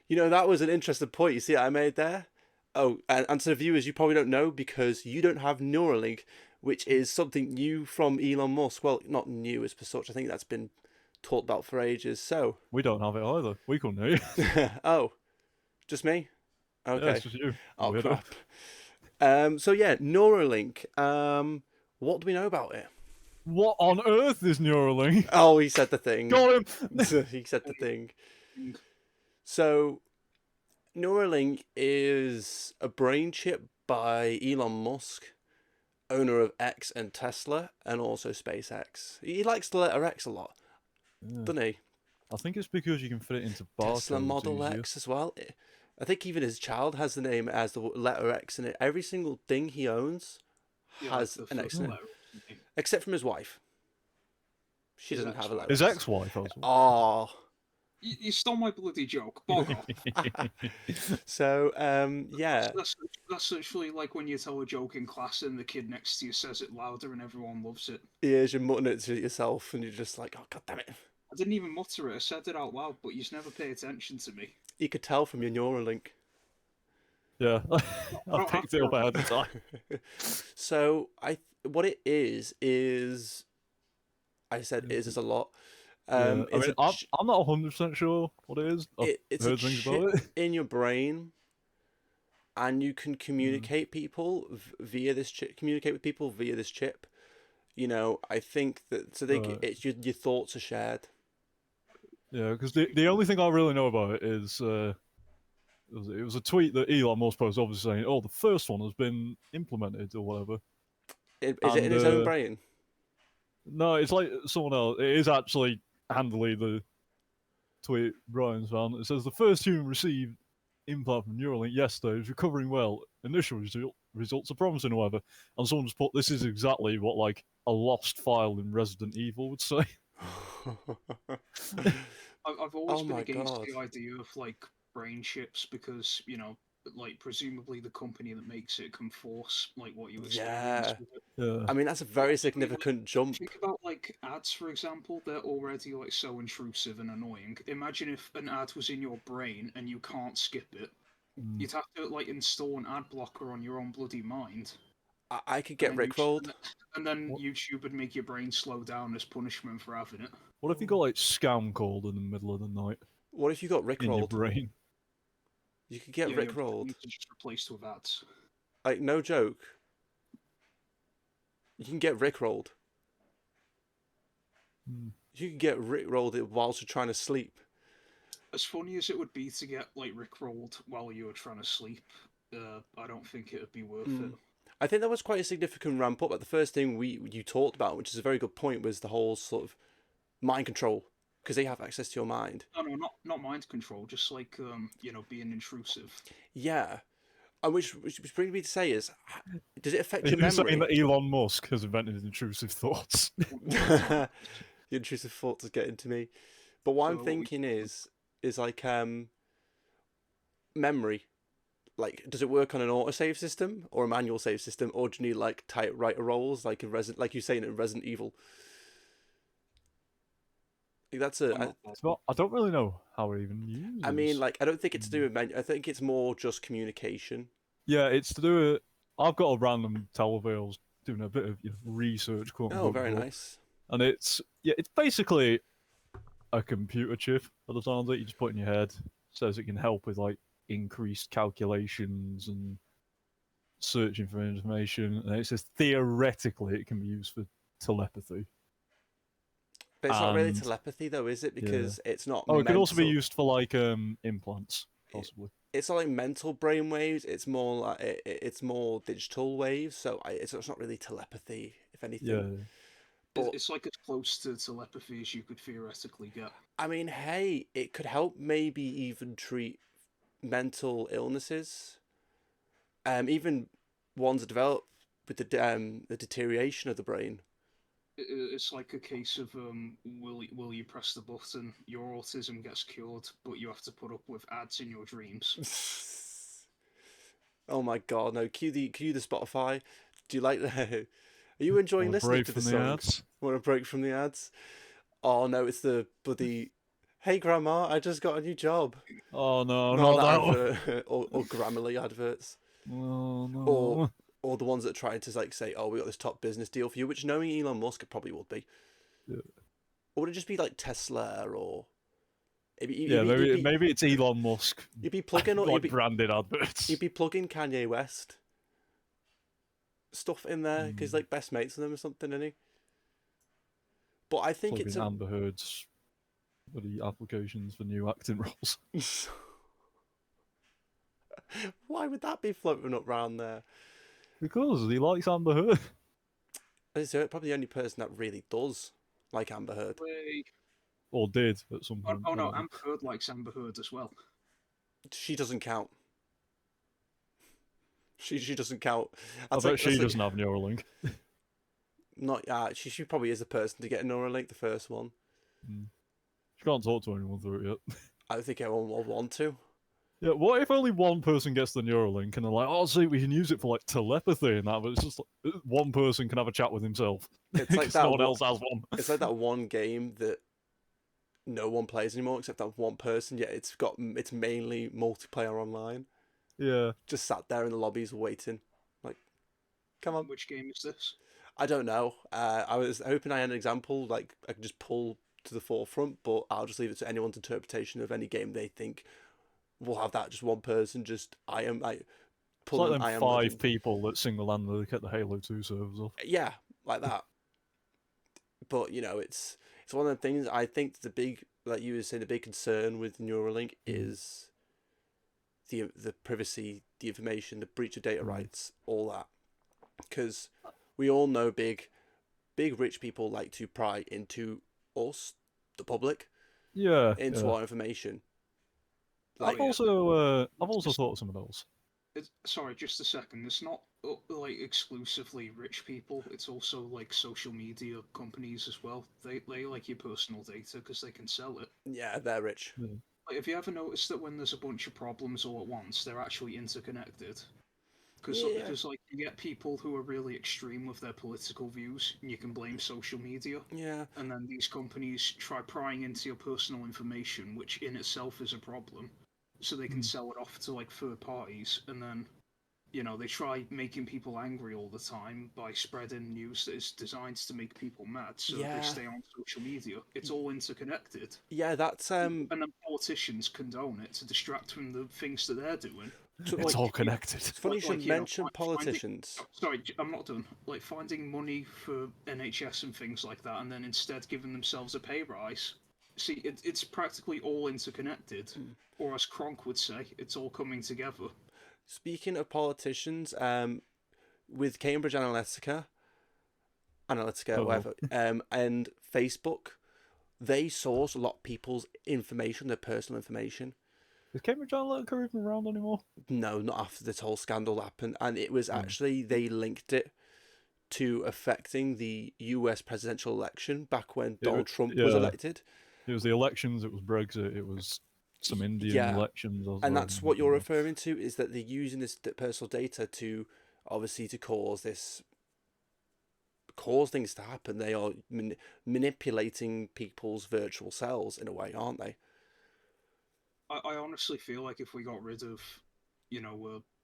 You know, that was an interesting point. You see what I made there? Oh, and to the viewers, you probably don't know because you don't have Neuralink, which is something new from Elon Musk. Well, not new as per such. I think that's been talked about for ages. So, We don't have it either. We couldn't hear you. oh, just me? Yeah, it's Okay. just you. Oh Weirdo. crap. So yeah, Neuralink. What do we know about it? What on earth is Neuralink? Oh, he said the thing. Got him! He said the thing. So Neuralink is a brain chip by Elon Musk, owner of X and Tesla, and also SpaceX. He likes the letter X a lot, Yeah. doesn't he? I think it's because you can fit it into Tesla barcodes Model easier. X as well. I think even his child has the name as the letter X in it. Every single thing he owns Yeah, like has the an X first in it, letter. or something. except from his wife. She His doesn't have a ex-wife. letter His X. ex-wife also. Oh, You stole my bloody joke. Bog off. so yeah, That's literally like when you tell a joke in class and the kid next to you says it louder and everyone loves it. here's you muttering it to yourself, and you're just like, oh god damn it. I didn't even mutter it. I said it out loud, but you just never pay attention to me. You could tell from your Neuralink. Yeah, I I don't have picked it up to. ahead of time. So what it is I said is a lot. Yeah, I It's mean, I'm not 100% sure what it is. I've it's a heard things chip about it. in your brain, and you can Mm. communicate people via this chip. Communicate with people via this chip. You know, I think that so they Right. it's your thoughts are shared. Yeah, because the only thing I really know about it is it was a tweet that Elon Musk posted, obviously saying, "Oh, the first one has been implemented or whatever." Is it in And his own brain? no, it's like someone else. It is actually handily the tweet Brian's found. It says the first human received implant from Neuralink yesterday is recovering well. Initial results are promising, however. And someone just put this is exactly what like a lost file in Resident Evil would say. I've always Oh been my against god. the idea of like brain chips because like presumably the company that makes it can force like what you experience Yeah. with it. Yeah, I mean, that's a But very also, significant jump. think about like ads, for example. They're already like so intrusive and annoying. Imagine if an ad was in your brain and you can't skip it. mm. You'd have to like install an ad blocker on your own bloody mind, I could and get then rickrolled. What, YouTube would make your brain slow down as punishment for having it. what if you got like scam called in the middle of the night What if you got in your rickrolled? brain? You could get Yeah, your rickrolled. brain is just replaced with ads. Like, no joke. You can get rickrolled. Mm. You can get rickrolled whilst you're trying to sleep. As funny as it would be to get like rickrolled while you were trying to sleep, I don't think it would be worth it. I think that was quite a significant ramp up. Like the first thing you talked about, which is a very good point, was the whole sort of mind control because they have access to your mind. No, not mind control. Just like being intrusive. Yeah, and which brings me to say is, does it affect Are your you saying memory? that Elon Musk has invented intrusive thoughts? The intrusive thoughts are getting to me. But what I'm So thinking is like memory. Like, does it work on an autosave system or a manual save system, or do you need like typewriter rolls like in Resident, like you say in Resident Evil? Like, that's I'm a. not It's not, I don't really know how it even uses. I mean, like, I don't think it's to do with I think it's more just communication. Yeah, it's to do with. I've got a random televale doing a bit of research, quote Oh, unquote, very before. nice. And it's basically a computer chip. By the sounds of it, you just put in your head. Says it can help with like increased calculations and searching for information. And it says theoretically it can be used for telepathy. But it's not really And telepathy, though, is it? yeah. Because it's not Oh, it could also be mental. used for like implants, possibly. It's not like mental brain waves. It's more like it's more digital waves. So it's not really telepathy, if anything. Yeah. But It's like as close to telepathy as you could theoretically get. I mean, hey, it could help maybe even treat mental illnesses. Even ones that develop with the deterioration of the brain. It's like a case of will you press the button? Your autism gets cured, but you have to put up with ads in your dreams. Oh my god, no! Cue the Spotify. Do you like the? Are you enjoying Want a listening break to the from the song? ads? Want a break from the ads? Oh no, it's the bloody Hey, Grandma, I just got a new job. Oh no, Not not that that one. advert, or Grammarly adverts, Oh or no. or the ones that try to like say, "Oh, we got this top business deal for you," which knowing Elon Musk, it probably would be. Yeah, Or would it just be like Tesla, or yeah, maybe it's Elon Musk, you'd be plugging, or like branded you'd adverts. be plugging Kanye West stuff in there because like best mates with them or something, isn't he? But I think it's Plugging Amber Heard's bloody applications for new acting roles. Why would that be floating up round there? Because he likes Amber Heard. Is probably the only person that really does like Amber Heard. Way. Or did at some Oh, point. oh I no, don't know. Amber Heard likes Amber Heard as well. She doesn't count. She doesn't count. I bet she doesn't have Neuralink. Not she probably is the person to get Neuralink, the first one. She can't talk to anyone through it yet. I don't think everyone will want to. Yeah, what if only one person gets the Neuralink and they're like, oh, see, we can use it for like telepathy and that, but it's just like, one person can have a chat with himself. It's like that. No one else has one. It's like that one game that no one plays anymore except that one person. Yet it's mainly multiplayer online. Yeah. Just sat there in the lobbies waiting. Like, come on. Which game is this? I don't know. I was hoping I had an example like I could just pull to the forefront, but I'll just leave it to anyone's interpretation of any game they think will have that. Just one person. Just I am like. It's like them I am 5 legend. people that single-handedly kept the Halo 2 servers off. Yeah, like that. But you know, it's one of the things. I think the big, like you were saying, the big concern with Neuralink is the privacy, the information, the breach of data rights, all that. Because we all know big rich people like to pry into us, the public, into our information. Like, I've also thought of something else. Sorry, just a second. It's not like exclusively rich people. It's also like social media companies as well. They like your personal data because they can sell it. Yeah, they're rich. Like, have you ever noticed that when there's a bunch of problems all at once, they're actually interconnected? Because like you get people who are really extreme with their political views, and you can blame social media. Yeah. And then these companies try prying into your personal information, which in itself is a problem, so they can sell it off to like third parties, and then they try making people angry all the time by spreading news that is designed to make people mad, so they stay on social media. It's all interconnected. Yeah, that's And then politicians condone it to distract from the things that they're doing. It's all connected. It's funny you should mention politicians. Sorry, I'm not done. Like finding money for NHS and things like that, and then instead giving themselves a pay rise. See, it's practically all interconnected, or as Kronk would say, it's all coming together. Speaking of politicians, with Cambridge Analytica, whatever, and Facebook, they source a lot of people's information, their personal information. Is Cambridge Analytica even around anymore? No, not after this whole scandal happened. And it was actually, they linked it to affecting the US presidential election back when Donald Trump was elected. It was the elections, it was Brexit, it was some Indian elections. And that's what you're referring to, is that they're using this personal data to, obviously, to cause things to happen. They are manipulating people's virtual selves in a way, aren't they? I honestly feel like if we got rid of,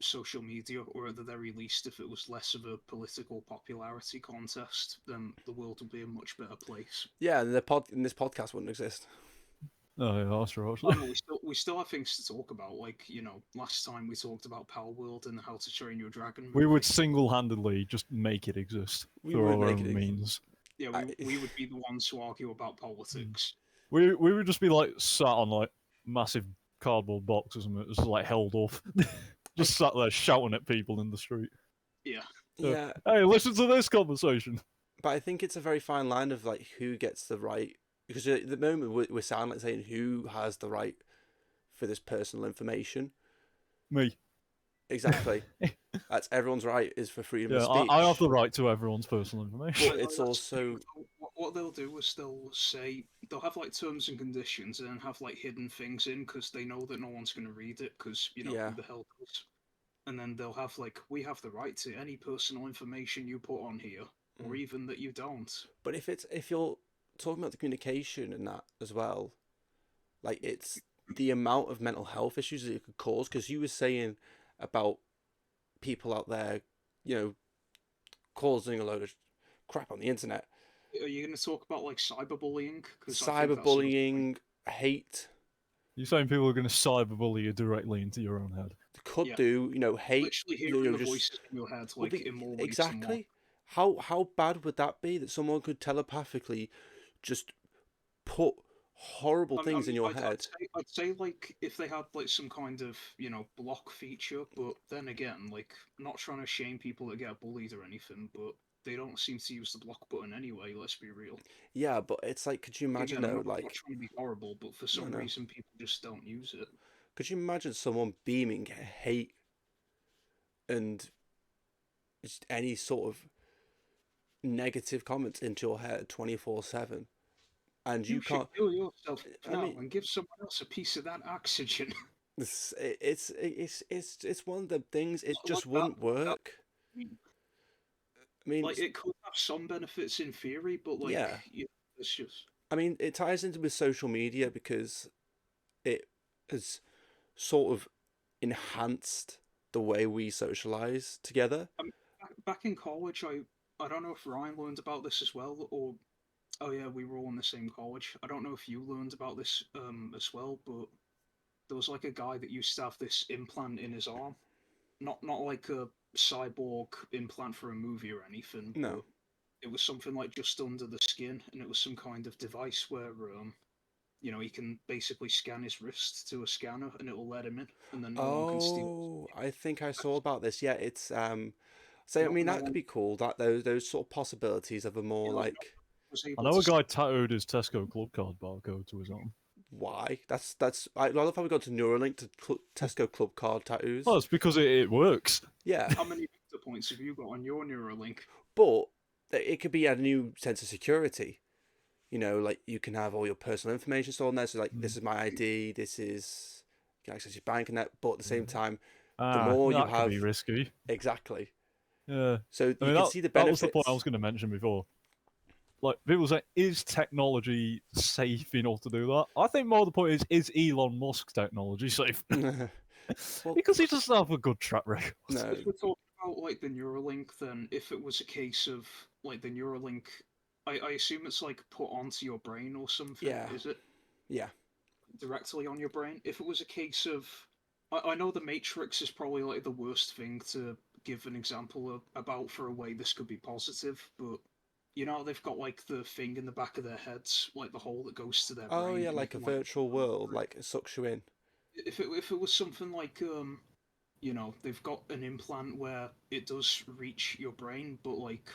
social media, or at the very least, if it was less of a political popularity contest, then the world would be a much better place. Yeah, and this podcast wouldn't exist. Oh, yeah, that's true, actually. We still have things to talk about, like, last time we talked about Power World and How to Train Your Dragon. We would single-handedly just make it exist through our own means. Yeah, we would be the ones who argue about politics. We would just be, like, sat on, like, massive cardboard boxes and just, like, held up. Just sat there shouting at people in the street. Yeah. Yeah. Hey, listen to this conversation. But I think it's a very fine line of, like, who gets the right... Because at the moment, we're silent saying who has the right for this personal information. Me. Exactly. That's everyone's right, is for freedom of speech. I have the right to everyone's personal information. But it's also... What they'll do is they'll have like terms and conditions and then have like hidden things in because they know that no one's going to read it because, who the hell does? And then they'll have like, we have the right to any personal information you put on here, or even that you don't. But if you're talking about the communication and that as well, Like, it's the amount of mental health issues that it could cause. Because you were saying about people out there, you know, causing a load of crap on the internet. Are you going to talk about like cyberbullying? Because I think that sounds like, Cyberbullying, hate, You're saying people are going to cyberbully you directly into your own head? could yeah, do, hate, literally hearing the just voices in your head well, like in more ways than one. exactly. How bad would that be that someone could telepathically just put horrible I things in mean, your head? I'd say like if they had like some kind of block feature, but then again, like not trying to shame people that get bullied or anything, but they don't seem to use the block button anyway. Let's be real. Yeah, but it's like, could you Like, imagine again, though? I'm not Like, trying to be horrible, but for no, some no. reason people just don't use it. Could you imagine someone beaming hate and just any sort of negative comments into your head 24/7, and you You should can't? kill yourself I now mean, and give someone else a piece of that oxygen. it's one of the things. It just Like that. wouldn't work. I mean, Like it could have some benefits in theory, but like yeah. it's just I mean, it ties into with social media because it has sort of enhanced the way we socialize together. I mean, back in college. I don't know if Ryan learned about this as well, or oh yeah, we were all in the same college. I don't know if you learned about this as well, but there was like a guy that used to have this implant in his arm, not like a cyborg implant for a movie or anything, but No. it was something like just under the skin, and it was some kind of device where he can basically scan his wrist to a scanner, and it will let him in, and then no one can steal. Oh, I think I saw about this. Yeah, it's so I No, mean no that could one, be cool. That those sort of possibilities of a more no one like was I able know to. a guy tattooed his Tesco club card barcode to his arm. why. That's I love how we got to Neuralink to Tesco Club card tattoos. Well, it's because it works. Yeah, How many data points have you got on your Neuralink? but it could be a new sense of security. Like you can have all your personal information stored on there. So like, this is my ID. This is you can access your bank and that. But at the same time, the more you That could be have, risky. exactly. Yeah. So I you mean, can that, see the that was the point I benefits. was going to mention before. Like, people say, is technology safe enough to do that? I think more the point is Elon Musk technology safe? Well, Because he doesn't have a good track record. no. If we're talking about like the Neuralink, then if it was a case of like the Neuralink, I assume it's like put onto your brain or something. Yeah. Is it Yeah. directly on your brain? If it was a case of, I know the Matrix is probably like the worst thing to give an example about for a way this could be positive, but they've got like the thing in the back of their heads, like the hole that goes to their Oh brain yeah, that you like a can like. virtual world, like it sucks you in. If it was something like they've got an implant where it does reach your brain, but like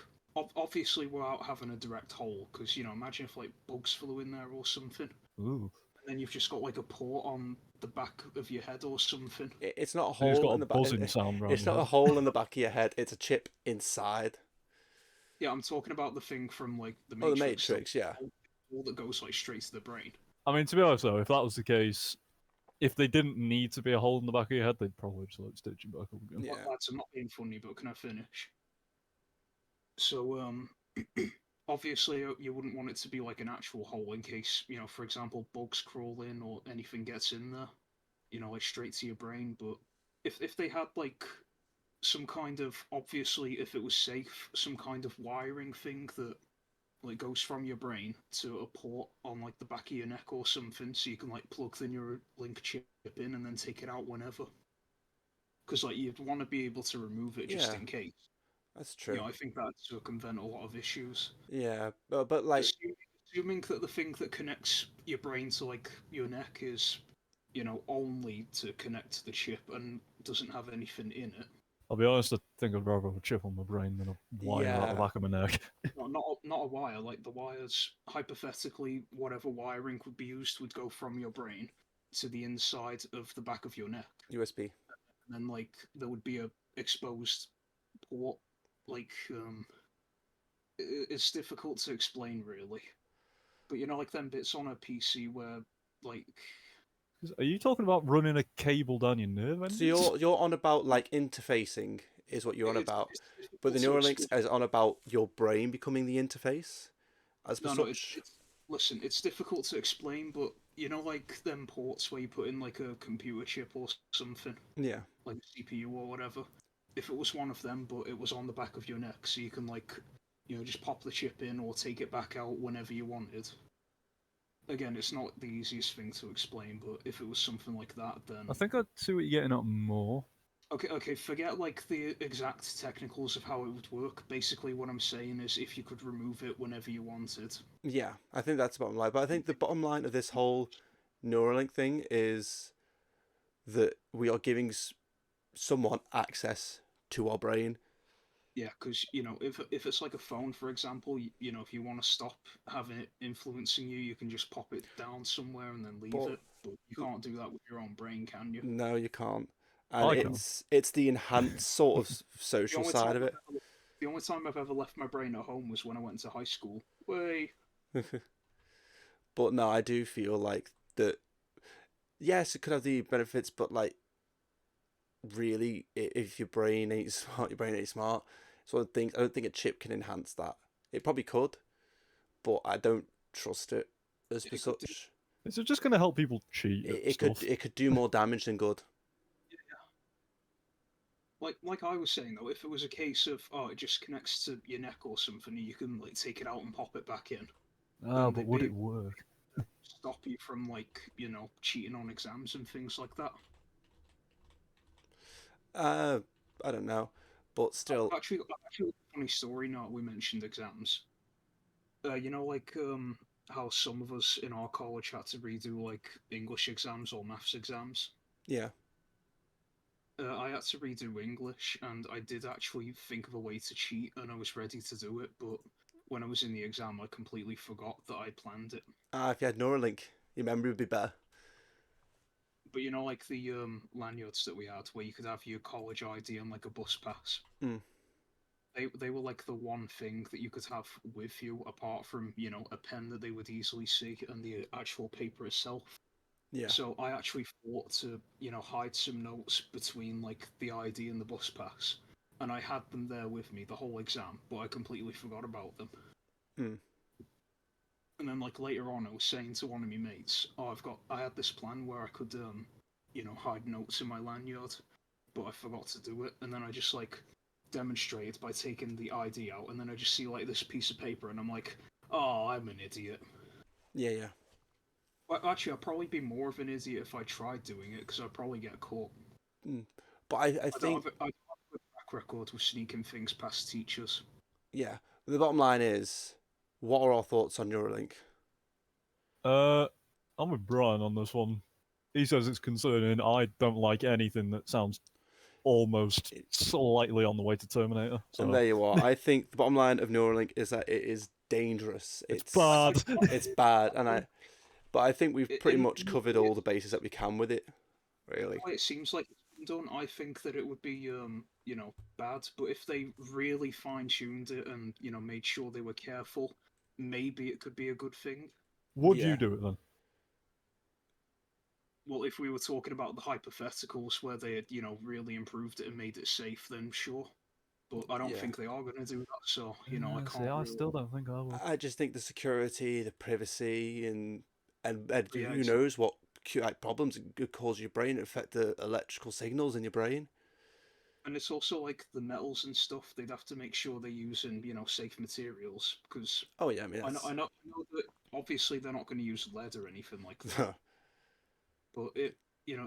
obviously without having a direct hole, because imagine if like bugs flew in there or something, Ooh. and then you've just got like a port on the back of your head or something. It's not a And he's hole got a in the back. buzzing sound around It's your not a head. hole in the back of your head. It's a chip inside. Yeah, I'm talking about the thing from like the Oh, the Matrix, Matrix. Yeah. all that goes like straight to the brain. I mean, to be honest, though, if that was the case, if they didn't need to be a hole in the back of your head, they'd probably just like stitch you back up again. Yeah. Lads, I'm not being funny, but can I finish? So, obviously, you wouldn't want it to be like an actual hole in case, for example, bugs crawl in or anything gets in there, like straight to your brain. But if they had like some kind of, obviously, if it was safe, some kind of wiring thing that like goes from your brain to a port on like the back of your neck or something, so you can like plug the Neuralink chip in and then take it out whenever. Because like you'd want to be able to remove it just Yeah. in case. That's true. I think that'd circumvent a lot of issues. Yeah, but like, Assuming that the thing that connects your brain to like your neck is, only to connect to the chip and doesn't have anything in it. I'll be honest, I think I'd rather have a chip on my brain than a wire out the yeah, back of my neck. Not a wire. Like the wires, hypothetically, whatever wiring would be used would go from your brain to the inside of the back of your neck, USB. and then like there would be a exposed port. Like it's difficult to explain really, but like them bits on a PC where like Are you talking about running a cable down your nerve So endings? you're on about like interfacing is what you're on about, it's but difficult the to Neuralinks explain. is on about your brain becoming the interface as per No, such. it's Listen, it's difficult to explain, but you know, like them ports where you put in like a computer chip or something, Yeah. like a CPU or whatever. If it was one of them, but it was on the back of your neck, so you can like, just pop the chip in or take it back out whenever you wanted. Again, it's not the easiest thing to explain, but if it was something like that, I then think I see what you're getting at more. okay, forget like the exact technicals of how it would work. Basically, what I'm saying is if you could remove it whenever you wanted. Yeah, I think that's the bottom line. But I think the bottom line of this whole Neuralink thing is that we are giving someone access to our brain. Yeah, because if it's like a phone, for example, if you want to stop having it influencing you, you can just pop it down somewhere and then leave But it. But you can't do that with your own brain, can you? no, you can't. And I can. it's the enhanced sort of The social only side time of I've it. ever, the only time I've ever left my brain at home was when I went to high school. Way. But no, I do feel like that. Yes, it could have the benefits, but like really, if your brain ain't smart, your brain ain't smart. It's one of the things. I don't think a chip can enhance that. It probably could, but I don't trust it as per It could do. such. Is it just going to help people cheat It, at it could stuff? it could do more damage than good. Like I was saying though, if it was a case of it just connects to your neck or something, you can like take it out and pop it back in, Ah, then but they'd would be it work? stop you from like cheating on exams and things like that. Uh, I don't know, but still, Actually, a funny story. Now we mentioned exams. Like how some of us in our college had to redo like English exams or maths exams. yeah. I had to redo English, and I did actually think of a way to cheat, and I was ready to do it. But when I was in the exam, I completely forgot that I planned it. If you had Neuralink, your memory would be better. But like the lanyards that we had, where you could have your college ID and like a bus pass. Mm, They were like the one thing that you could have with you, apart from a pen that they would easily see and the actual paper itself. yeah. So I actually thought to hide some notes between like the ID and the bus pass, and I had them there with me the whole exam, but I completely forgot about them. Mm, And then like later on, I was saying to one of my mates, "Oh, I had this plan where I could hide notes in my lanyard, but I forgot to do it." And then I just like demonstrated by taking the ID out, and then I just see like this piece of paper, and I'm like, "Oh, I'm an idiot." yeah, yeah. Well, actually, I'd probably be more of an idiot if I tried doing it because I'd probably get caught. Mm. But I think, I don't have a good track record with sneaking things past teachers. yeah. The bottom line is, what are our thoughts on Neuralink? Uh, I'm with Brian on this one. He says it's concerning. I don't like anything that sounds almost slightly on the way to Terminator. And So there you are. I think the bottom line of Neuralink is that it is dangerous. it's I, I, bad. It's bad, but I think we've pretty in, much in the covered way all it, the bases that we can with it. in Really. the way it seems like it's been done, I think that it would be bad. But if they really fine tuned it and made sure they were careful, maybe it could be a good thing. Would you Yeah. do it then? Well, if we were talking about the hypotheticals where they had really improved it and made it safe, then sure. But I don't Yeah. think they are going to do that. So I See, can't I really. still don't think I would. I just think the security, the privacy, and But yeah, who knows what like problems it could cause your brain, affect the electrical signals in your brain. and it's also like the metals and stuff. They'd have to make sure they're using safe materials because Oh yeah, I mean I know, that's I know, I know that obviously they're not going to use lead or anything like that. But it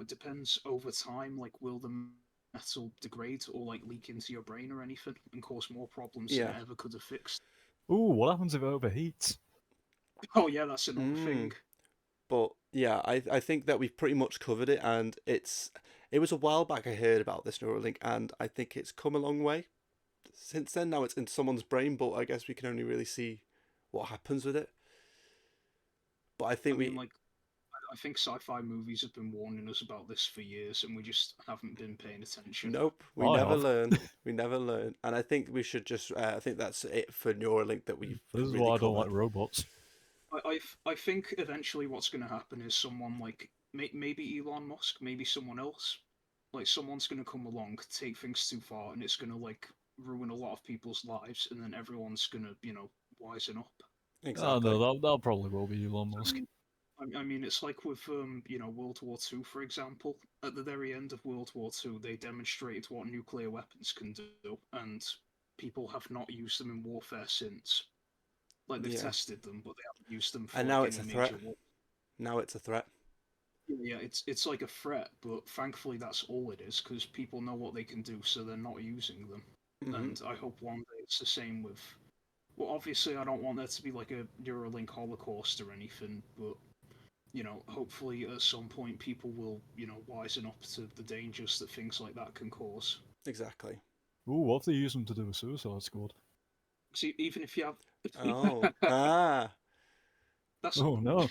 depends over time. Like, will the metal degrade or like leak into your brain or anything and cause more problems than yeah. it ever could have fixed? Ooh, what happens if it overheats? Oh yeah, that's another thing. Mm. But yeah, I think that we've pretty much covered it, and it was a while back I heard about this Neuralink, and I think it's come a long way since then. Now it's in someone's brain, but I guess we can only really see what happens with it. But I I think mean, we like, I think sci-fi movies have been warning us about this for years, and we just haven't been paying attention. nope, we I never have. learn. We never learn, and I think we should just. I think that's it for Neuralink that we've This is really why I don't like covered. robots. I think eventually what's going to happen is someone like maybe Elon Musk, maybe someone else, like someone's going to come along, take things too far, and it's going to like ruin a lot of people's lives, and then everyone's going to wisen up. Oh Exactly. no, that probably will be Elon Musk. I mean, it's like with World War II, for example. At the very end of World War II, they demonstrated what nuclear weapons can do, and people have not used them in warfare since. Like they've Yeah. tested them, but they haven't used them for And now like it's any a threat. major war. Now it's a threat. Yeah, it's like a threat, but thankfully that's all it is because people know what they can do, so they're not using them. Hmm. And I hope one day it's the same with. Well, obviously, I don't want there to be like a Neuralink Holocaust or anything, but hopefully at some point people will, wisen up to the dangers that things like that can cause. Exactly. Ooh, what if they use them to do a Suicide Squad? See, even if you have, Oh. Ah. that's Oh no.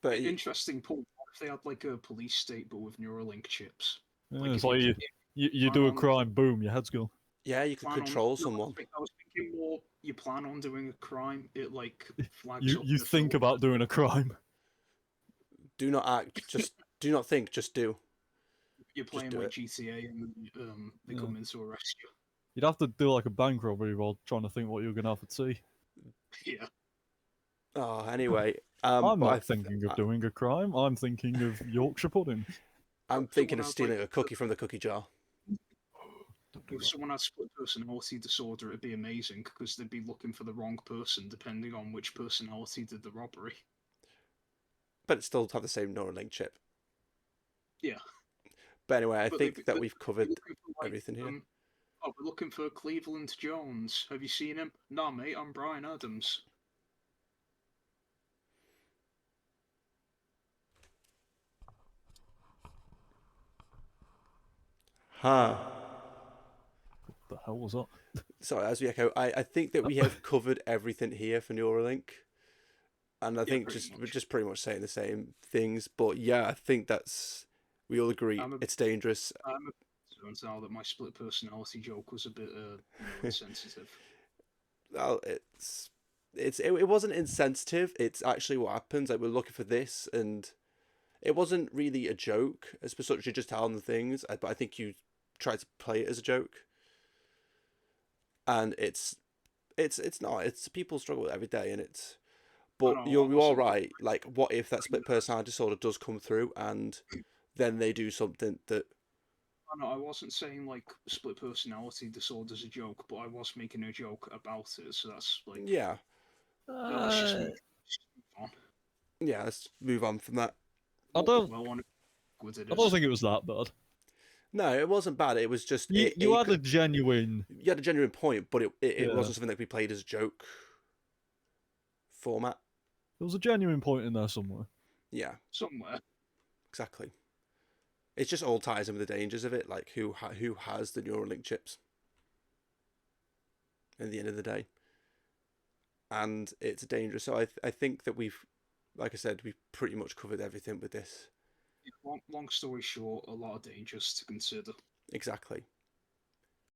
But interesting point. What if they had like a police state but with Neuralink chips? Yeah, Like it's if you like if you plan do a on crime, boom, your head's gone. yeah, you could plan on, control no, someone. I was thinking more. You plan on doing a crime, it like flags You up you in a think film. about doing a crime. Do not act. Just do not think. Just do. You're Just playing do like it. GTA and they Yeah. come in to arrest You'd have to do like a bank robbery while trying to think what you're gonna have at tea. you. Yeah. Oh, anyway. I'm But not thinking of doing a crime. I'm thinking of Yorkshire pudding. I'm thinking Someone of had like stealing a cookie from the cookie jar. Don't do if that. someone had split personality disorder, it'd be amazing because they'd be looking for the wrong person depending on which personality did the robbery. But it still have the same Neuralink chip. Yeah, But anyway, I but they'd think be, that they'd we've be covered looking for like, everything here. oh, we're looking for Cleveland Jones. Have you seen him? Nah, mate, I'm Brian Adams. Huh. What the hell was that? Sorry, as we echo, I think that we have covered everything here for Neuralink. And I Yeah, think pretty we're much. just pretty much saying the same things. But yeah, I think we all agree I'm a, it's dangerous. I'm a concerned now that my split personality joke was a bit, insensitive. Well, it wasn't insensitive. It's actually what happens. Like we're looking for this, and it wasn't really a joke. As such, you're just telling the things. But I think you tried to play it as a joke, and it's not. It's people struggle with it every day, and it's. I But know, I you're all wasn't right. Like, what if that split personality disorder does come through, and then they do something that I wasn't saying like split personality disorder's a joke, but I was making a joke about it. So that's like, yeah, let's just Uh, move on. yeah. Let's move on from that. I don't. Well, on good it I don't is. think it was that bad. No, it wasn't bad. It was just You had a genuine. you had a genuine point, but it Yeah, wasn't something that could be played as a joke format. there was a genuine point in there somewhere. Yeah, Somewhere. exactly. It just all ties in with the dangers of it, like who has the Neuralink chips at the end of the day, and it's dangerous. So I think that like I said, we've pretty much covered everything with this. Long story short, a lot of dangers to consider. Exactly.